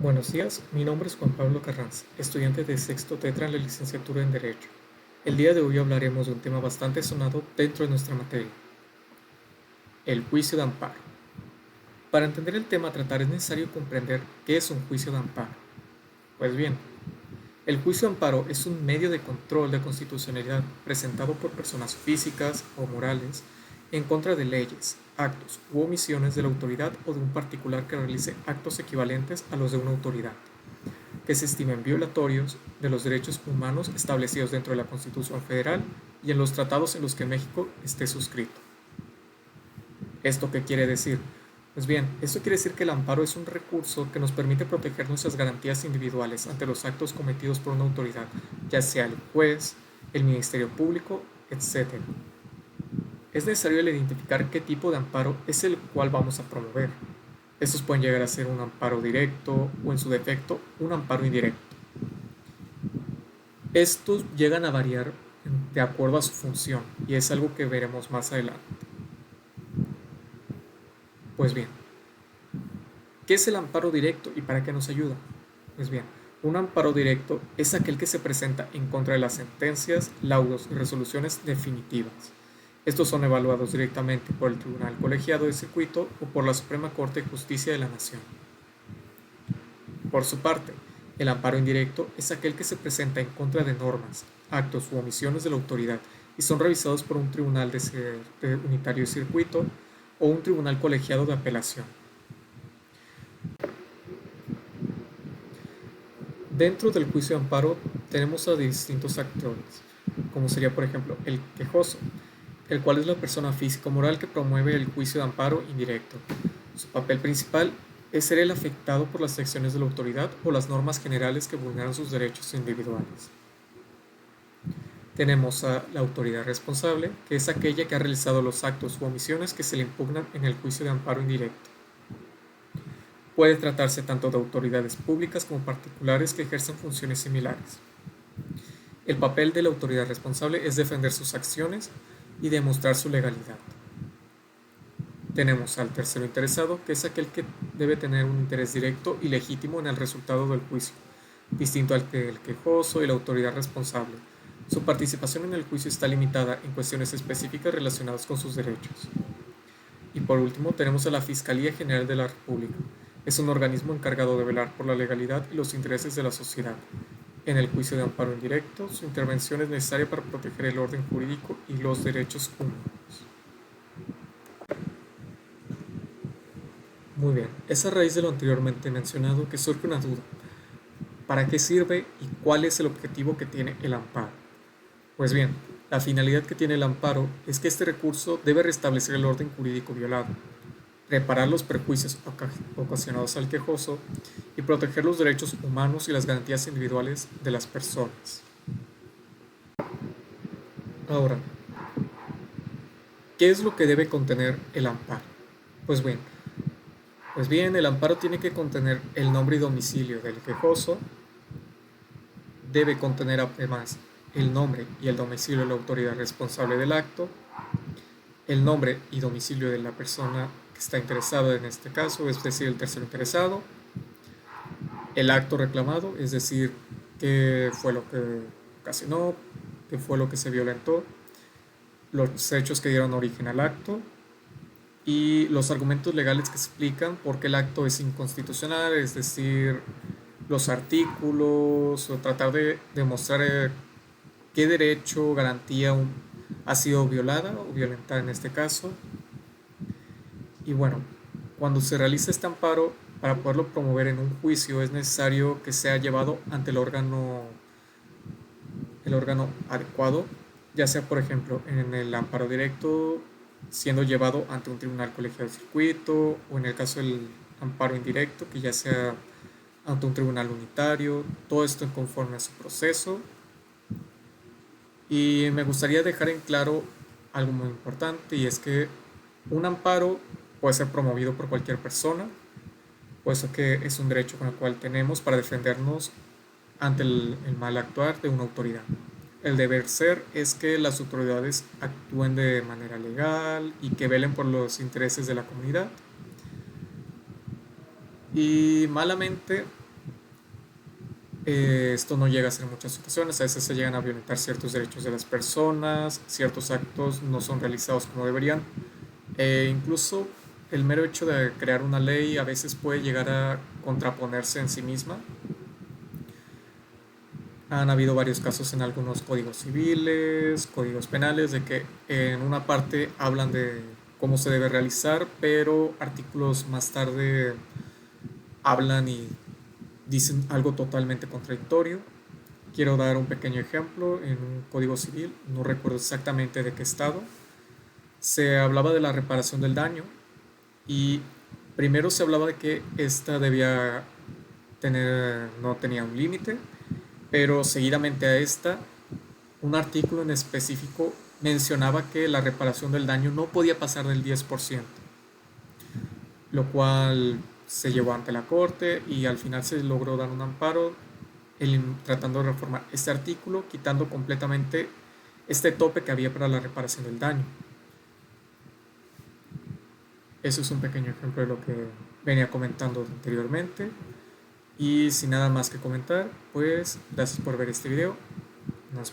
Buenos días, mi nombre es Juan Pablo Carranza, estudiante de sexto tetra en la licenciatura en Derecho. El día de hoy hablaremos de un tema bastante sonado dentro de nuestra materia, el juicio de amparo. Para entender el tema a tratar es necesario comprender qué es un juicio de amparo. Pues bien, el juicio de amparo es un medio de control de constitucionalidad presentado por personas físicas o morales en contra de leyes, actos u omisiones de la autoridad o de un particular que realice actos equivalentes a los de una autoridad, que se estimen violatorios de los derechos humanos establecidos dentro de la Constitución Federal y en los tratados en los que México esté suscrito. ¿Esto qué quiere decir? Pues bien, esto quiere decir que el amparo es un recurso que nos permite proteger nuestras garantías individuales ante los actos cometidos por una autoridad, ya sea el juez, el Ministerio Público, etc. Es necesario identificar qué tipo de amparo es el cual vamos a promover. Estos pueden llegar a ser un amparo directo o, en su defecto, un amparo indirecto. Estos llegan a variar de acuerdo a su función y es algo que veremos más adelante. Pues bien, ¿qué es el amparo directo y para qué nos ayuda? Pues bien, un amparo directo es aquel que se presenta en contra de las sentencias, laudos y resoluciones definitivas. Estos son evaluados directamente por el Tribunal Colegiado de Circuito o por la Suprema Corte de Justicia de la Nación. Por su parte, el amparo indirecto es aquel que se presenta en contra de normas, actos u omisiones de la autoridad y son revisados por un tribunal de unitario de circuito o un tribunal colegiado de apelación. Dentro del juicio de amparo tenemos a distintos actores, como sería por ejemplo el quejoso, el cual es la persona física o moral que promueve el juicio de amparo indirecto. Su papel principal es ser el afectado por las acciones de la autoridad o las normas generales que vulneran sus derechos individuales. Tenemos a la autoridad responsable, que es aquella que ha realizado los actos u omisiones que se le impugnan en el juicio de amparo indirecto. Puede tratarse tanto de autoridades públicas como particulares que ejercen funciones similares. El papel de la autoridad responsable es defender sus acciones y demostrar su legalidad. Tenemos al tercero interesado, que es aquel que debe tener un interés directo y legítimo en el resultado del juicio, distinto al que el quejoso y la autoridad responsable. Su participación en el juicio está limitada en cuestiones específicas relacionadas con sus derechos. Y por último, tenemos a la Fiscalía General de la República. Es un organismo encargado de velar por la legalidad y los intereses de la sociedad. En el juicio de amparo indirecto, su intervención es necesaria para proteger el orden jurídico y los derechos humanos. Muy bien, es a raíz de lo anteriormente mencionado que surge una duda. ¿Para qué sirve y cuál es el objetivo que tiene el amparo? Pues bien, la finalidad que tiene el amparo es que este recurso debe restablecer el orden jurídico violado, reparar los perjuicios ocasionados al quejoso y proteger los derechos humanos y las garantías individuales de las personas. Ahora, ¿qué es lo que debe contener el amparo? Pues bien, el amparo tiene que contener el nombre y domicilio del quejoso, debe contener además el nombre y el domicilio de la autoridad responsable del acto, el nombre y domicilio de la persona que está interesada en este caso, es decir, el tercero interesado, el acto reclamado, es decir, qué fue lo que ocasionó, qué fue lo que se violentó, los hechos que dieron origen al acto y los argumentos legales que explican por qué el acto es inconstitucional, es decir, los artículos o tratar de demostrar qué derecho, garantía ha sido violada o violentada en este caso. Y bueno, cuando se realiza este amparo, para poderlo promover en un juicio es necesario que sea llevado ante el órgano adecuado, ya sea por ejemplo en el amparo directo siendo llevado ante un tribunal colegiado de circuito o en el caso del amparo indirecto que ya sea ante un tribunal unitario, todo esto conforme a su proceso. Y me gustaría dejar en claro algo muy importante y es que un amparo puede ser promovido por cualquier persona, puesto que es un derecho con el cual tenemos para defendernos ante el mal actuar de una autoridad. El deber ser es que las autoridades actúen de manera legal y que velen por los intereses de la comunidad. Y malamente Esto no llega a ser en muchas ocasiones, a veces se llegan a violentar ciertos derechos de las personas, ciertos actos no son realizados como deberían, e incluso el mero hecho de crear una ley a veces puede llegar a contraponerse en sí misma. Han habido varios casos en algunos códigos civiles, códigos penales, de que en una parte hablan de cómo se debe realizar, pero artículos más tarde hablan y dicen algo totalmente contradictorio. Quiero dar un pequeño ejemplo. En un código civil, no recuerdo exactamente de qué estado, se hablaba de la reparación del daño y primero se hablaba de que esta debía tener, no tenía un límite, pero seguidamente a esta, un artículo en específico mencionaba que la reparación del daño no podía pasar del 10%, lo cual se llevó ante la corte y al final se logró dar un amparo tratando de reformar este artículo, quitando completamente este tope que había para la reparación del daño. Eso es un pequeño ejemplo de lo que venía comentando anteriormente. Y sin nada más que comentar, pues gracias por ver este video